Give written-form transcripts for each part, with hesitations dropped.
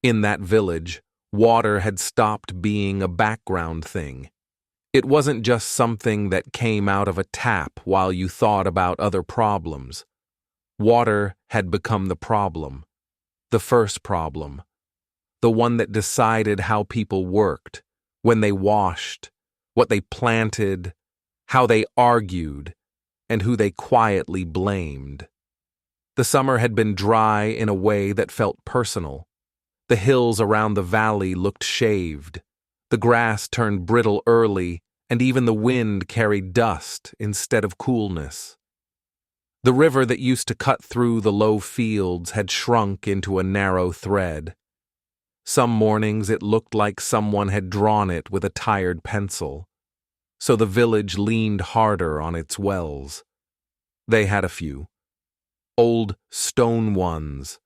In that village, water had stopped being a background thing. It wasn't just something that came out of a tap while you thought about other problems. Water had become the problem, the first problem, the one that decided how people worked, when they washed, what they planted, how they argued, and who they quietly blamed. The summer had been dry in a way that felt personal. The hills around the valley looked shaved. The grass turned brittle early, and even the wind carried dust instead of coolness. The river that used to cut through the low fields had shrunk into a narrow thread. Some mornings it looked like someone had drawn it with a tired pencil, so the village leaned harder on its wells. They had a few. Old stone ones,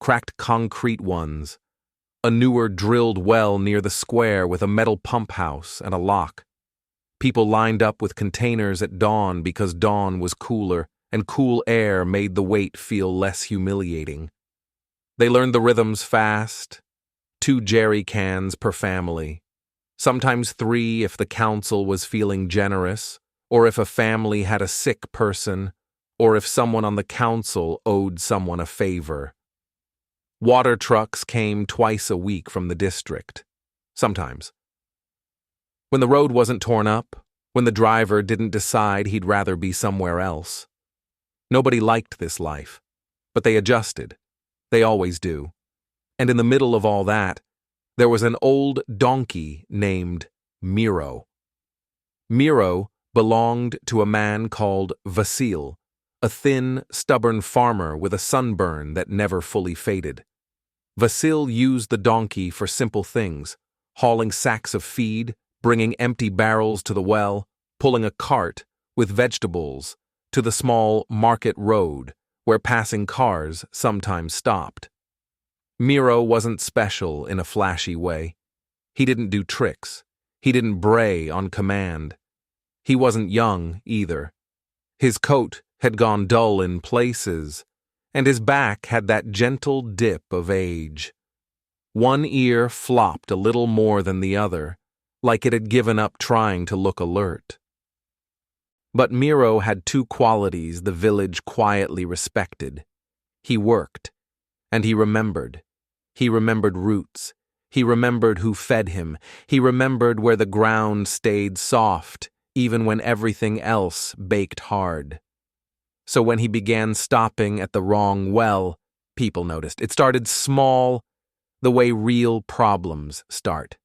cracked concrete ones, a newer drilled well near the square with a metal pump house and a lock. People lined up with containers at dawn because dawn was cooler, and cool air made the wait feel less humiliating. They learned the rhythms fast, 2 jerry cans per family, sometimes 3 if the council was feeling generous, or if a family had a sick person, or if someone on the council owed someone a favor. Water trucks came twice a week from the district, sometimes. When the road wasn't torn up, when the driver didn't decide he'd rather be somewhere else. Nobody liked this life, but they adjusted. They always do. And in the middle of all that, there was an old donkey named Miro. Miro belonged to a man called Vasil, a thin, stubborn farmer with a sunburn that never fully faded. Vasil used the donkey for simple things, hauling sacks of feed, bringing empty barrels to the well, pulling a cart with vegetables to the small market road where passing cars sometimes stopped. Miro wasn't special in a flashy way. He didn't do tricks. He didn't bray on command. He wasn't young either. His coat had gone dull in places, and his back had that gentle dip of age. One ear flopped a little more than the other, like it had given up trying to look alert. But Miro had 2 qualities the village quietly respected. He worked, and he remembered. He remembered roots. He remembered who fed him. He remembered where the ground stayed soft, even when everything else baked hard. So when he began stopping at the wrong well, people noticed. It started small, the way real problems start.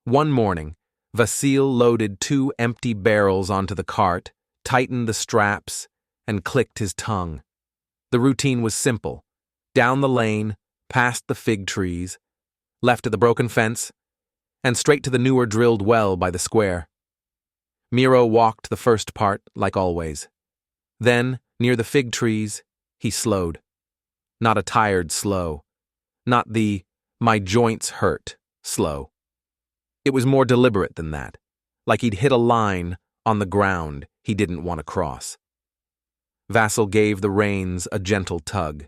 One morning, Vasil loaded 2 empty barrels onto the cart, tightened the straps, and clicked his tongue. The routine was simple. Down the lane, past the fig trees, left to the broken fence, and straight to the newer drilled well by the square. Miro walked the first part, like always. Then, near the fig trees, he slowed. Not a tired slow. Not the "my joints hurt" slow. It was more deliberate than that, like he'd hit a line on the ground he didn't want to cross. Vasil gave the reins a gentle tug.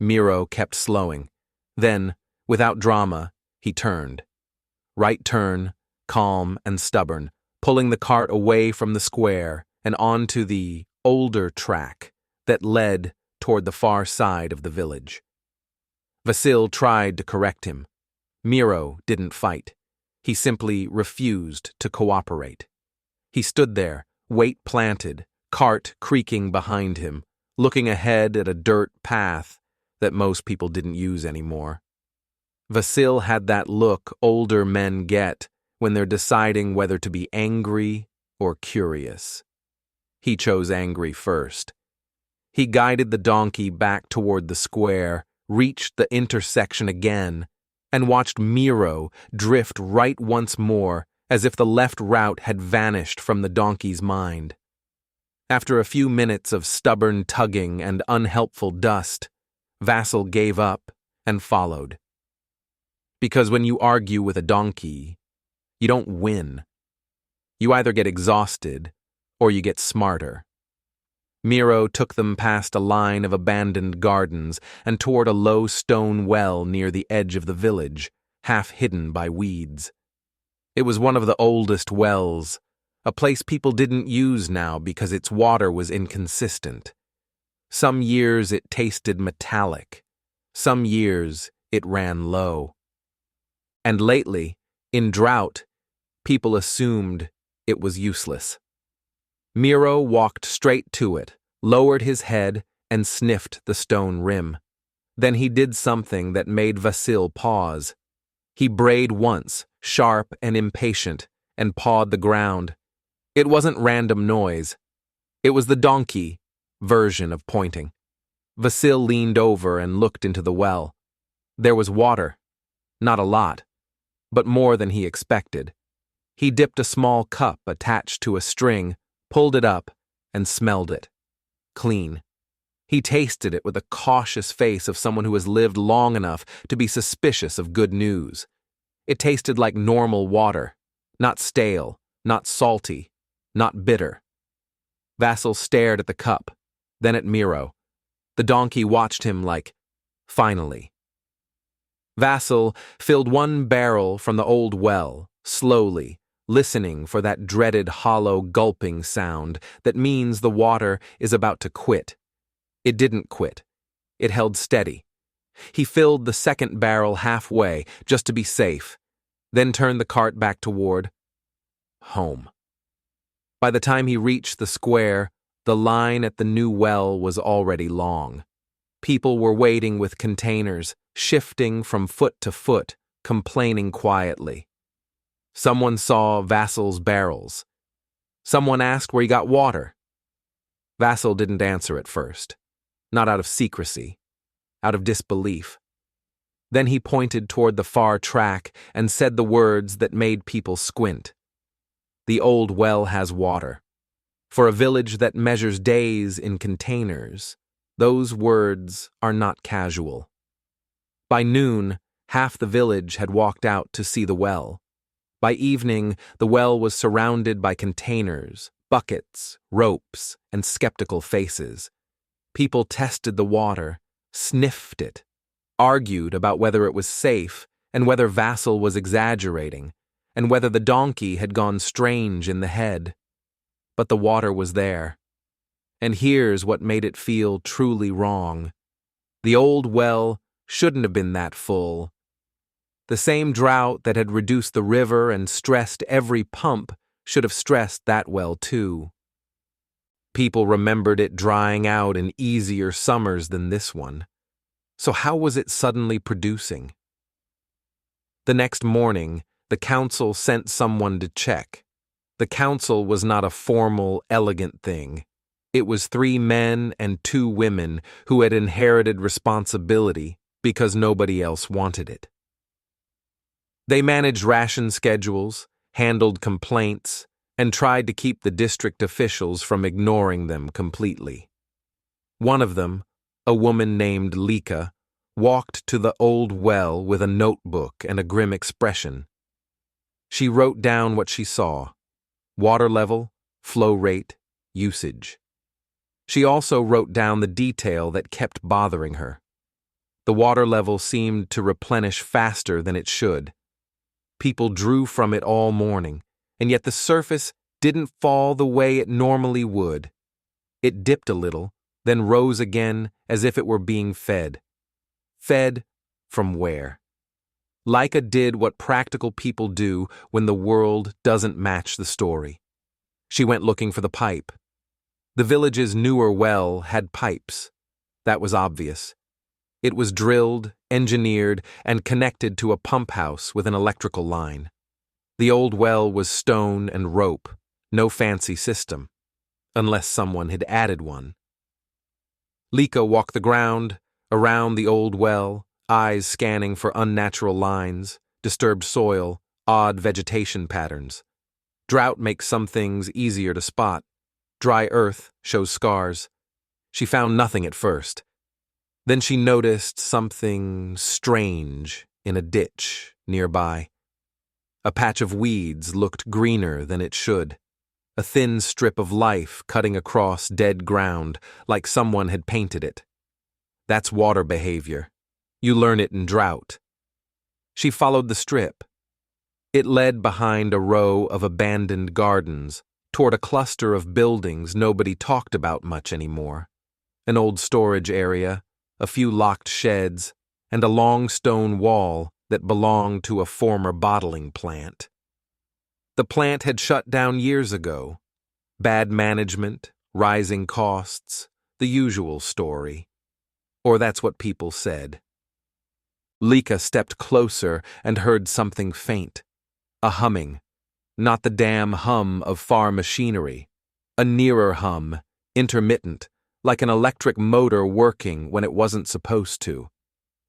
Miro kept slowing. Then, without drama, he turned. Right turn, calm and stubborn, pulling the cart away from the square and onto the older track that led toward the far side of the village. Vasil tried to correct him. Miro didn't fight. He simply refused to cooperate. He stood there, weight planted, cart creaking behind him, looking ahead at a dirt path that most people didn't use anymore. Vasil had that look older men get when they're deciding whether to be angry or curious. He chose angry first. He guided the donkey back toward the square, reached the intersection again, and watched Miro drift right once more as if the left route had vanished from the donkey's mind. After a few minutes of stubborn tugging and unhelpful dust, Vasil gave up and followed. Because when you argue with a donkey, you don't win. You either get exhausted or you get smarter. Miro took them past a line of abandoned gardens and toward a low stone well near the edge of the village, half hidden by weeds. It was one of the oldest wells, a place people didn't use now because its water was inconsistent. Some years it tasted metallic. Some years it ran low. And lately, in drought, people assumed it was useless. Miro walked straight to it, lowered his head, and sniffed the stone rim. Then he did something that made Vasil pause. He brayed once, sharp and impatient, and pawed the ground. It wasn't random noise. It was the donkey version of pointing. Vasil leaned over and looked into the well. There was water. Not a lot, but more than he expected. He dipped a small cup attached to a string, pulled it up, and smelled it. Clean. He tasted it with a cautious face of someone who has lived long enough to be suspicious of good news. It tasted like normal water, not stale, not salty, not bitter. Vasil stared at the cup, then at Miro. The donkey watched him like, finally. Vasil filled one barrel from the old well, slowly, listening for that dreaded hollow gulping sound that means the water is about to quit. It didn't quit. It held steady. He filled the second barrel halfway, just to be safe, then turned the cart back toward home. By the time he reached the square, the line at the new well was already long. People were waiting with containers, shifting from foot to foot, complaining quietly. Someone saw Vasil's barrels. Someone asked where he got water. Vasil didn't answer at first, not out of secrecy, out of disbelief. Then he pointed toward the far track and said the words that made people squint. The old well has water. For a village that measures days in containers, those words are not casual. By noon, half the village had walked out to see the well. By evening, the well was surrounded by containers, buckets, ropes, and skeptical faces. People tested the water, sniffed it, argued about whether it was safe and whether Vasil was exaggerating, and whether the donkey had gone strange in the head. But the water was there. And here's what made it feel truly wrong. The old well shouldn't have been that full. The same drought that had reduced the river and stressed every pump should have stressed that well too. People remembered it drying out in easier summers than this one. So how was it suddenly producing? The next morning, the council sent someone to check. The council was not a formal, elegant thing. It was 3 men and 2 women who had inherited responsibility because nobody else wanted it. They managed ration schedules, handled complaints, and tried to keep the district officials from ignoring them completely. One of them, a woman named Lika, walked to the old well with a notebook and a grim expression. She wrote down what she saw: water level, flow rate, usage. She also wrote down the detail that kept bothering her. The water level seemed to replenish faster than it should. People drew from it all morning, and yet the surface didn't fall the way it normally would. It dipped a little, then rose again as if it were being fed. Fed from where? Lika did what practical people do when the world doesn't match the story. She went looking for the pipe. The village's newer well had pipes. That was obvious. It was drilled, engineered, and connected to a pump house with an electrical line. The old well was stone and rope, no fancy system, unless someone had added one. Lika walked the ground, around the old well, eyes scanning for unnatural lines, disturbed soil, odd vegetation patterns. Drought makes some things easier to spot. Dry earth shows scars. She found nothing at first. Then she noticed something strange in a ditch nearby. A patch of weeds looked greener than it should. a thin strip of life cutting across dead ground like someone had painted it. That's water behavior. You learn it in drought. She followed the strip. It led behind a row of abandoned gardens, toward a cluster of buildings nobody talked about much anymore. An old storage area, a few locked sheds, and a long stone wall that belonged to a former bottling plant. The plant had shut down years ago. Bad management, rising costs, the usual story. Or that's what people said. Lika stepped closer and heard something faint. A humming. Not the damn hum of farm machinery. A nearer hum, intermittent, like an electric motor working when it wasn't supposed to.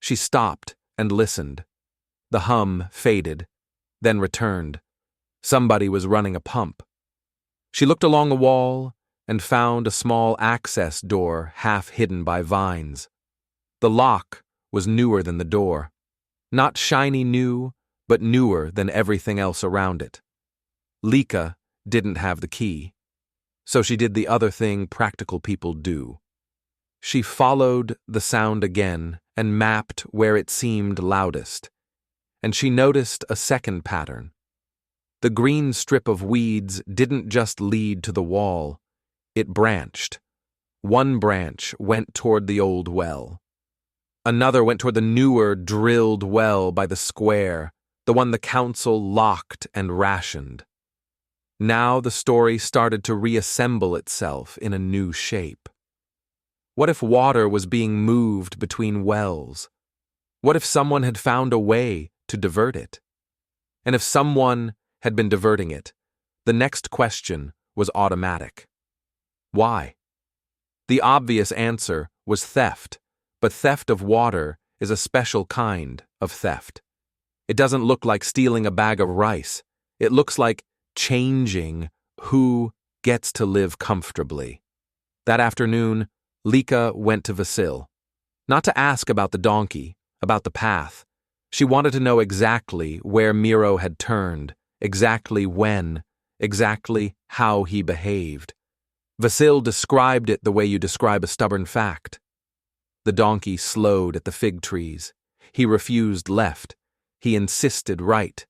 She stopped and listened. The hum faded, then returned. Somebody was running a pump. She looked along a wall and found a small access door half hidden by vines. The lock was newer than the door. Not shiny new, but newer than everything else around it. Lika didn't have the key, so she did the other thing practical people do. She followed the sound again and mapped where it seemed loudest, and she noticed a second pattern. The green strip of weeds didn't just lead to the wall, it branched. One branch went toward the old well. Another went toward the newer, drilled well by the square, the one the council locked and rationed. Now the story started to reassemble itself in a new shape. What if water was being moved between wells? What if someone had found a way to divert it? And if someone had been diverting it, the next question was automatic. Why? The obvious answer was theft, but theft of water is a special kind of theft. It doesn't look like stealing a bag of rice. It looks like changing who gets to live comfortably. That afternoon, Lika went to Vasil. Not to ask about the donkey, about the path. She wanted to know exactly where Miro had turned, exactly when, exactly how he behaved. Vasil described it the way you describe a stubborn fact. The donkey slowed at the fig trees. He refused left. He insisted right.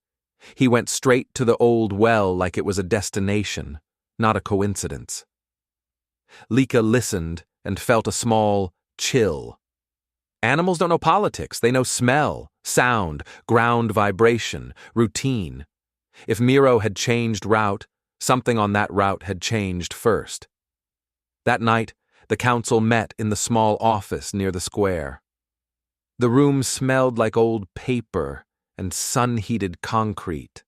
He went straight to the old well like it was a destination, not a coincidence. Lika listened and felt a small chill. Animals don't know politics. They know smell, sound, ground vibration, routine. If Miro had changed route, something on that route had changed first. That night, the council met in the small office near the square. The room smelled like old paper and sun-heated concrete.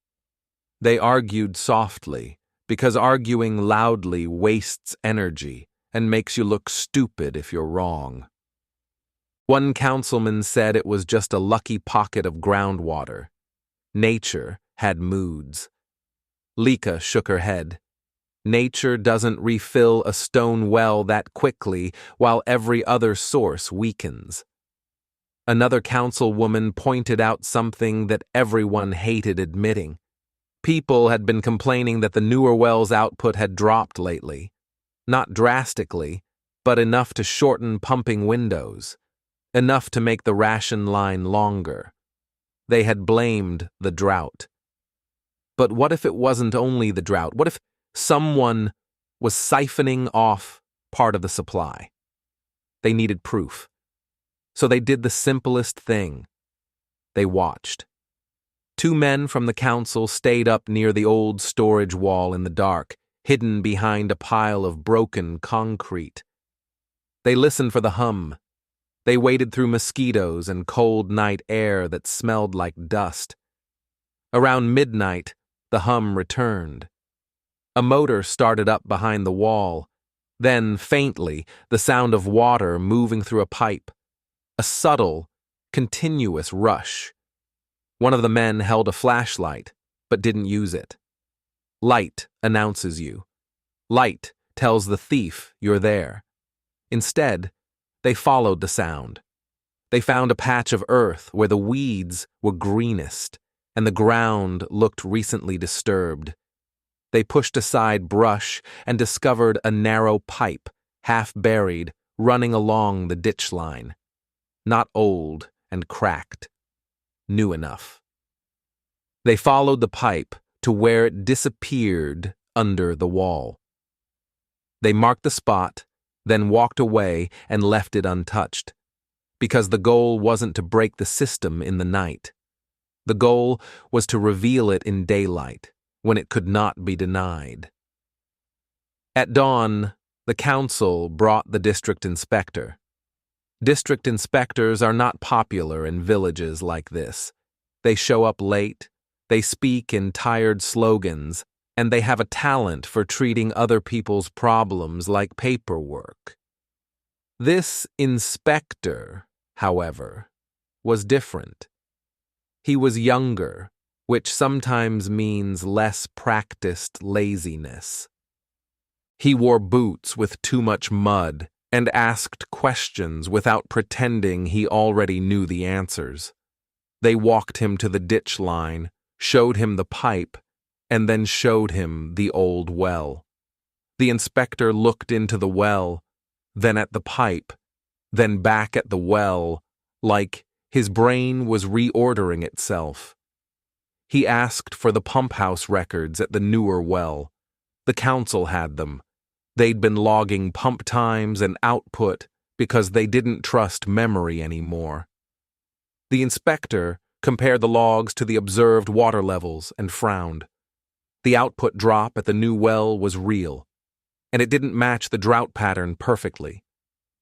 They argued softly, because arguing loudly wastes energy and makes you look stupid if you're wrong. One councilman said it was just a lucky pocket of groundwater. Nature had moods. Lika shook her head. Nature doesn't refill a stone well that quickly while every other source weakens. Another councilwoman pointed out something that everyone hated admitting. People had been complaining that the newer well's output had dropped lately. Not drastically, but enough to shorten pumping windows. Enough to make the ration line longer. They had blamed the drought. But what if it wasn't only the drought? What if someone was siphoning off part of the supply? They needed proof. So they did the simplest thing. They watched. Two men from the council stayed up near the old storage wall in the dark, hidden behind a pile of broken concrete. They listened for the hum. They waded through mosquitoes and cold night air that smelled like dust. Around midnight, the hum returned. A motor started up behind the wall. Then, faintly, the sound of water moving through a pipe. A subtle, continuous rush. One of the men held a flashlight, but didn't use it. Light announces you. Light tells the thief you're there. Instead, they followed the sound. They found a patch of earth where the weeds were greenest and the ground looked recently disturbed. They pushed aside brush and discovered a narrow pipe, half buried, running along the ditch line. Not old and cracked. New enough. They followed the pipe to where it disappeared under the wall. They marked the spot, then walked away and left it untouched, because the goal wasn't to break the system in the night. The goal was to reveal it in daylight, when it could not be denied. At dawn, the council brought the district inspector. District inspectors are not popular in villages like this. They show up late, they speak in tired slogans, and they have a talent for treating other people's problems like paperwork. This inspector, however, was different. He was younger, which sometimes means less practiced laziness. He wore boots with too much mud and asked questions without pretending he already knew the answers. They walked him to the ditch line, showed him the pipe, and then showed him the old well. The inspector looked into the well, then at the pipe, then back at the well, like his brain was reordering itself. He asked for the pump house records at the newer well. The council had them. They'd been logging pump times and output because they didn't trust memory anymore. The inspector compared the logs to the observed water levels and frowned. The output drop at the new well was real, and it didn't match the drought pattern perfectly.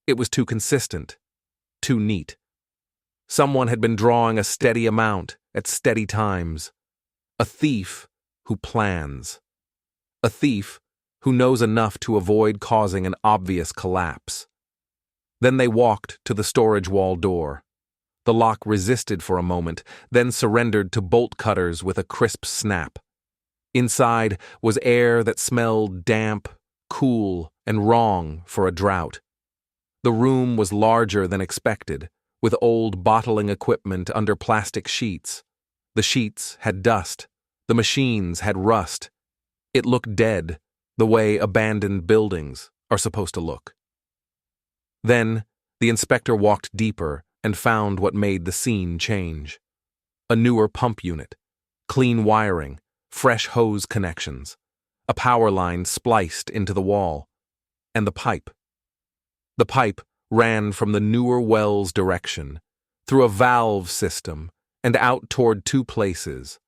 It was too consistent, too neat. Someone had been drawing a steady amount at steady times. A thief who plans. A thief who knows enough to avoid causing an obvious collapse. Then they walked to the storage wall door. The lock resisted for a moment, then surrendered to bolt cutters with a crisp snap. Inside was air that smelled damp, cool, and wrong for a drought. The room was larger than expected, with old bottling equipment under plastic sheets. The sheets had dust. The machines had rust. It looked dead, the way abandoned buildings are supposed to look. Then, the inspector walked deeper and found what made the scene change. A newer pump unit, clean wiring, fresh hose connections, a power line spliced into the wall, and the pipe. The pipe ran from the newer well's direction, through a valve system, and out toward two places,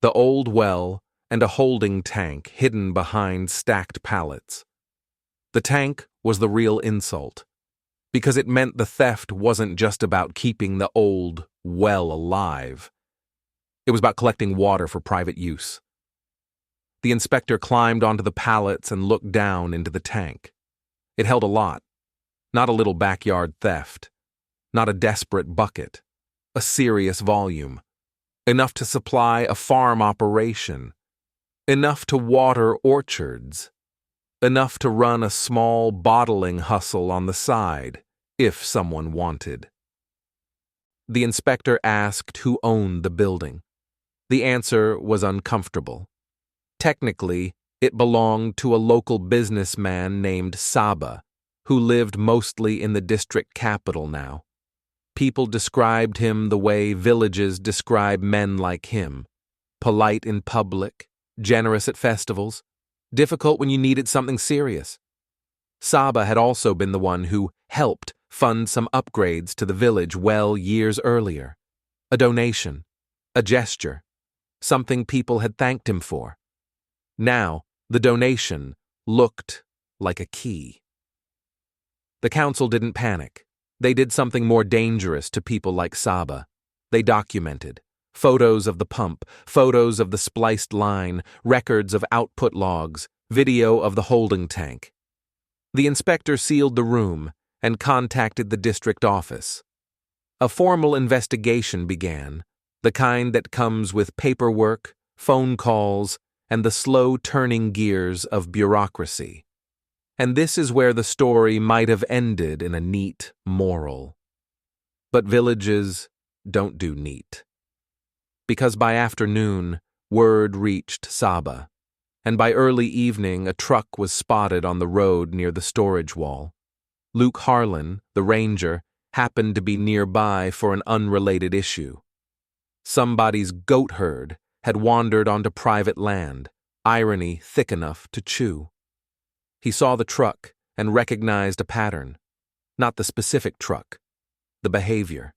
the old well and a holding tank hidden behind stacked pallets. The tank was the real insult, because it meant the theft wasn't just about keeping the old well alive. It was about collecting water for private use. The inspector climbed onto the pallets and looked down into the tank. It held a lot. Not a little backyard theft. Not a desperate bucket. A serious volume. Enough to supply a farm operation. Enough to water orchards. Enough to run a small bottling hustle on the side, if someone wanted. The inspector asked who owned the building. The answer was uncomfortable. Technically, it belonged to a local businessman named Saba, who lived mostly in the district capital now. People described him the way villages describe men like him: polite in public, generous at festivals, difficult when you needed something serious. Saba had also been the one who helped fund some upgrades to the village well years earlier. A donation, a gesture, something people had thanked him for. Now, the donation looked like a key. The council didn't panic. They did something more dangerous to people like Saba. They documented. Photos of the pump, photos of the spliced line, records of output logs, video of the holding tank. The inspector sealed the room and contacted the district office. A formal investigation began, the kind that comes with paperwork, phone calls, and the slow turning gears of bureaucracy. And this is where the story might have ended in a neat moral. But villages don't do neat. Because by afternoon, word reached Saba. and by early evening a truck was spotted on the road near the storage wall. Luke Harlan, the ranger, happened to be nearby for an unrelated issue. Somebody's goat herd had wandered onto private land, irony thick enough to chew. He saw the truck and recognized a pattern. Not the specific truck, the behavior.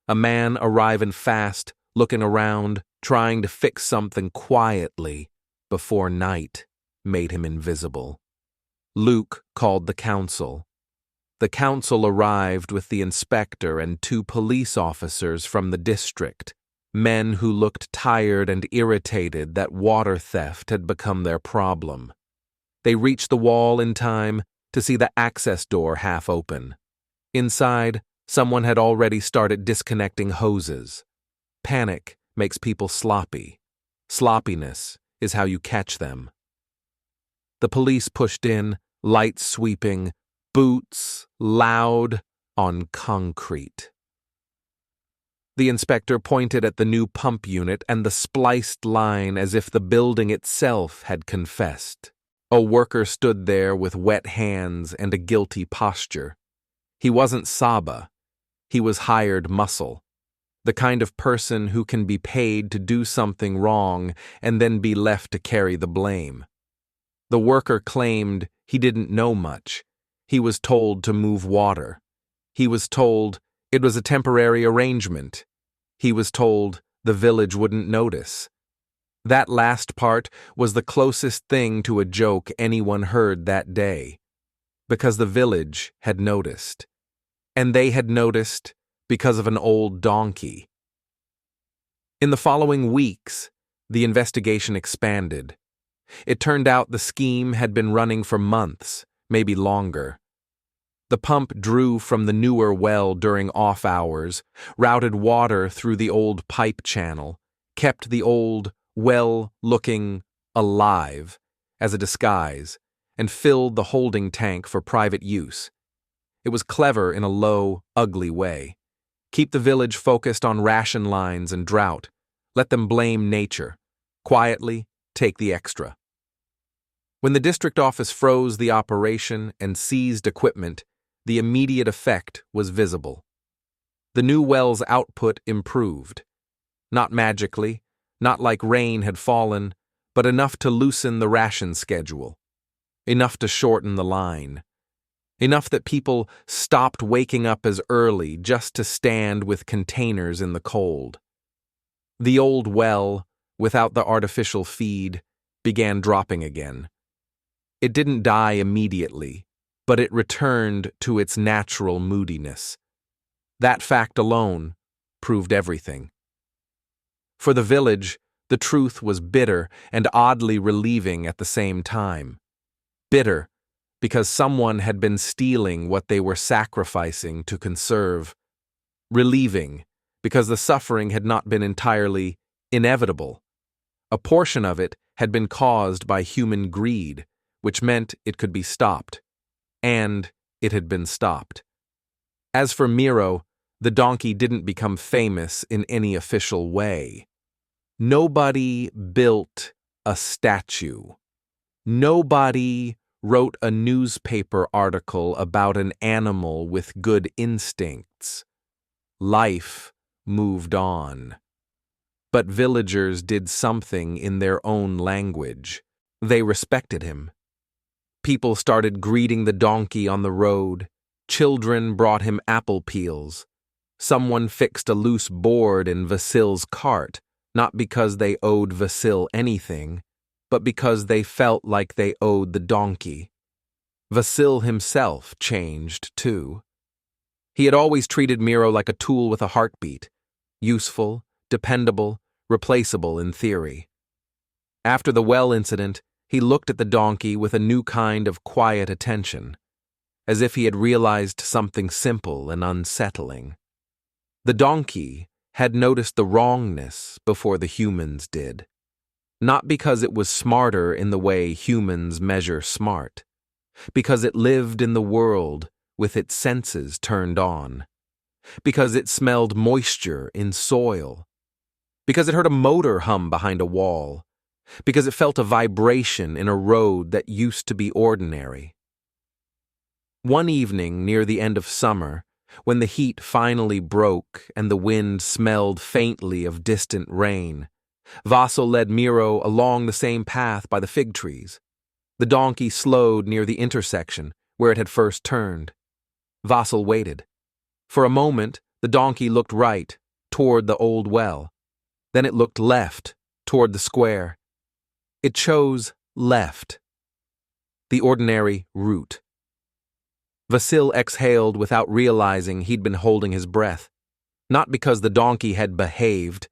A man arriving fast, looking around, trying to fix something quietly before night made him invisible. Luke called the council. The council arrived with the inspector and 2 police officers from the district, men who looked tired and irritated that water theft had become their problem. They reached the wall in time to see the access door half open. Inside, someone had already started disconnecting hoses. Panic makes people sloppy. Sloppiness is how you catch them. The police pushed in, lights sweeping, boots loud on concrete. The inspector pointed at the new pump unit and the spliced line as if the building itself had confessed. A worker stood there with wet hands and a guilty posture. He wasn't Saba. He was hired muscle, the kind of person who can be paid to do something wrong and then be left to carry the blame. The worker claimed he didn't know much. He was told to move water. He was told it was a temporary arrangement. He was told the village wouldn't notice. That last part was the closest thing to a joke anyone heard that day, because the village had noticed. And they had noticed because of an old donkey. In the following weeks, the investigation expanded. It turned out the scheme had been running for months, maybe longer. The pump drew from the newer well during off hours, routed water through the old pipe channel, kept the old well looking alive as a disguise, and filled the holding tank for private use. It was clever in a low, ugly way. Keep the village focused on ration lines and drought. Let them blame nature. Quietly, take the extra. When the district office froze the operation and seized equipment, the immediate effect was visible. The new well's output improved. Not magically, not like rain had fallen, but enough to loosen the ration schedule. Enough to shorten the line. Enough that people stopped waking up as early just to stand with containers in the cold. The old well, without the artificial feed, began dropping again. It didn't die immediately, but it returned to its natural moodiness. That fact alone proved everything. For the village, the truth was bitter and oddly relieving at the same time. Bitter, because someone had been stealing what they were sacrificing to conserve. Relieving, because the suffering had not been entirely inevitable. A portion of it had been caused by human greed, which meant it could be stopped. And it had been stopped. As for Miro, the donkey didn't become famous in any official way. Nobody built a statue. Nobody wrote a newspaper article about an animal with good instincts. Life moved on. But villagers did something in their own language. They respected him. People started greeting the donkey on the road. Children brought him apple peels. Someone fixed a loose board in Vasil's cart, not because they owed Vasil anything, but because they felt like they owed the donkey. Vasil himself changed, too. He had always treated Miro like a tool with a heartbeat, useful, dependable, replaceable in theory. After the well incident, he looked at the donkey with a new kind of quiet attention, as if he had realized something simple and unsettling. The donkey had noticed the wrongness before the humans did. Not because it was smarter in the way humans measure smart, because it lived in the world with its senses turned on, because it smelled moisture in soil, because it heard a motor hum behind a wall, because it felt a vibration in a road that used to be ordinary. One evening near the end of summer, when the heat finally broke and the wind smelled faintly of distant rain, Vasil led Miro along the same path by the fig trees. The donkey slowed near the intersection where it had first turned. Vasil waited. For a moment, the donkey looked right, toward the old well. Then it looked left, toward the square. It chose left. The ordinary route. Vasil exhaled without realizing he'd been holding his breath. Not because the donkey had behaved,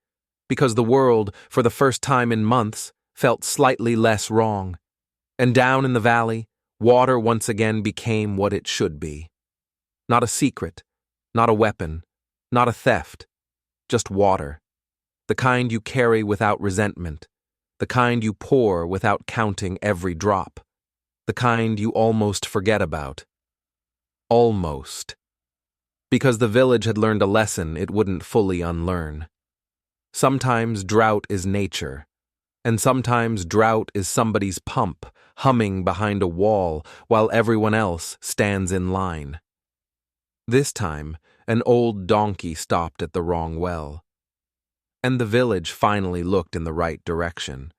because the world, for the first time in months, felt slightly less wrong. And down in the valley, water once again became what it should be. Not a secret, not a weapon, not a theft, just water. The kind you carry without resentment, the kind you pour without counting every drop, the kind you almost forget about. Almost. Because the village had learned a lesson it wouldn't fully unlearn. Sometimes drought is nature, and sometimes drought is somebody's pump humming behind a wall while everyone else stands in line. This time, an old donkey stopped at the wrong well. And the village finally looked in the right direction.